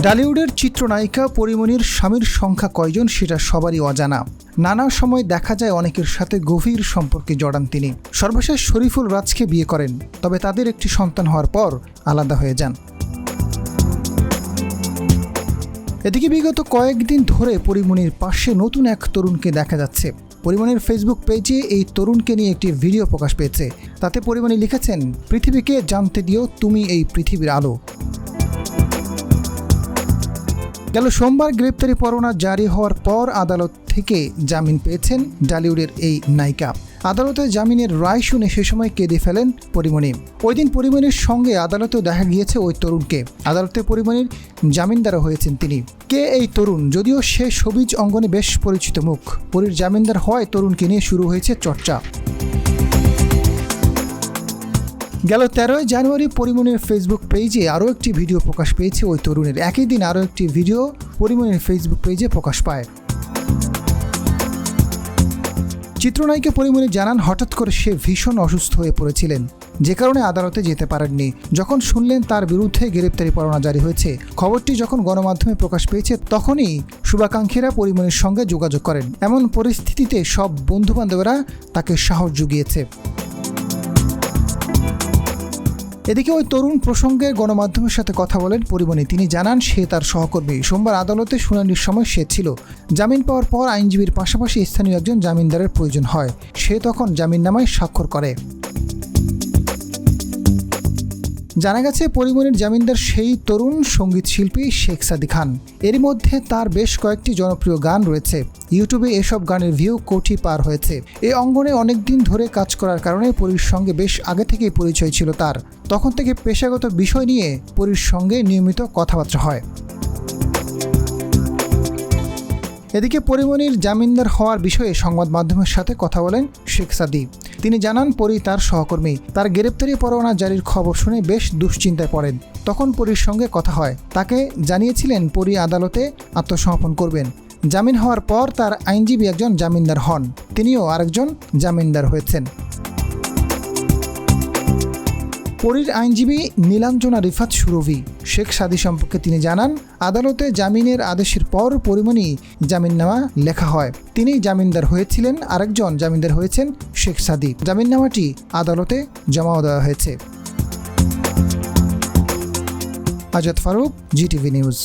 ডালিউডের চিত্রনায়িকা পরিমণির স্বামীর সংখ্যা কয়জন সেটা সবারই অজানা। নানা সময় দেখা যায় অনেকের সাথে গভীর সম্পর্কে জড়ান তিনি। সর্বশেষ শরীফুল রাজকে বিয়ে করেন, তবে তাদের একটি সন্তান হওয়ার পর আলাদা হয়ে যান। এদিকে বিগত কয়েকদিন ধরে পরিমণির পাশে নতুন এক তরুণকে দেখা যাচ্ছে। পরিমণির ফেসবুক পেজে এই তরুণকে নিয়ে একটি ভিডিও প্রকাশ পেয়েছে। তাতে পরিমণি লিখেছেন, পৃথিবীকে জানতে দিও তুমি এই পৃথিবীর আলো। গেল সোমবার গ্রেপ্তারি পরোয়ানা জারি হওয়ার পর আদালত থেকে জামিন পেয়েছেন ডালিউডের এই নায়িকা। আদালতে জামিনের রায় শুনে সে সময় কেঁদে ফেলেন পরিমণি। ওই দিন পরিমণির সঙ্গে আদালতেও দেখা গিয়েছে ওই তরুণকে। আদালতে পরিমণির জামিনদারও হয়েছেন তিনি। কে এই তরুণ? যদিও সে শোবিজ অঙ্গনে বেশ পরিচিত মুখ। পরির জামিনদার হওয়ায় তরুণকে নিয়ে শুরু হয়েছে চর্চা। গেল 13 জানুয়ারি পরিমণির ফেসবুক পেজে আরও একটি ভিডিও প্রকাশ পেয়েছে ওই তরুণের। একই দিন আরও একটি ভিডিও পরিমণির ফেসবুক পেজে প্রকাশ পায়। চিত্রনায়িকা পরিমণি জানান, হঠাৎ করে সে ভীষণ অসুস্থ হয়ে পড়েছিলেন, যে কারণে আদালতে যেতে পারেননি। যখন শুনলেন তার বিরুদ্ধে গ্রেপ্তারি পরোয়ানা জারি হয়েছে, খবরটি যখন গণমাধ্যমে প্রকাশ পেয়েছে, তখনই শুভাকাঙ্ক্ষীরা পরিমণির সঙ্গে যোগাযোগ করেন। এমন পরিস্থিতিতে সব বন্ধুবান্ধবেরা তাকে সাহস জুগিয়েছে। এদিকে ওই তরুণ প্রসঙ্গে গণমাধ্যমের সাথে কথা বলেন পরিমণি। তিনি জানান, সে তার সহকর্মী। সোমবার আদালতে শুনানির সময় সে ছিল। জামিন পাওয়ার পর আইনজীবীর পাশাপাশি স্থানীয় একজন জামিনদারের প্রয়োজন হয়। সে তখন জামিননামায় স্বাক্ষর করে। জানা গেছে পরিমণির জামিনদার সেই তরুণ সঙ্গীত শিল্পী শেখ সাদী খান। এরই মধ্যে তার বেশ কয়েকটি জনপ্রিয় গান রয়েছে। ইউটিউবে এসব গানের ভিউ কোটি পার হয়েছে। এই অঙ্গনে অনেকদিন ধরে কাজ করার কারণে পরির সঙ্গে বেশ আগে থেকেই পরিচয় ছিল তার। তখন থেকে পেশাগত বিষয় নিয়ে পরির সঙ্গে নিয়মিত কথাবার্তা হয়। এদিকে পরিমণির জামিনদার হওয়ার বিষয়ে সংবাদ মাধ্যমের সাথে কথা বলেন শেখ সাদী। তিনি জানান, পরি তার সহকর্মী। তার গ্রেপ্তারি পরোয়ানা জারির খবর শুনে বেশ দুশ্চিন্তায় পড়েন। তখন পরির সঙ্গে কথা হয়। তাকে জানিয়েছিলেন পরি আদালতে আত্মসমর্পণ করবেন। জামিন হওয়ার পর তার আইনজীবী একজন জামিনদার হন। তিনিও আরেকজন জামিনদার হয়েছেন। পরির আইনজীবী নীলাঞ্জনা রিফাত সুরভি শেখ সাদী সম্পর্কে তিনি জানান, আদালতে জামিনের আদেশের পর পরিমণি জামিননামা লেখা হয়। তিনি জামিনদার হয়েছিলেন, আরেকজন জামিনদার হয়েছেন শেখ সাদী। জামিননামাটি আদালতে জমা দেওয়া হয়েছে। Azad Faruk, GTV news.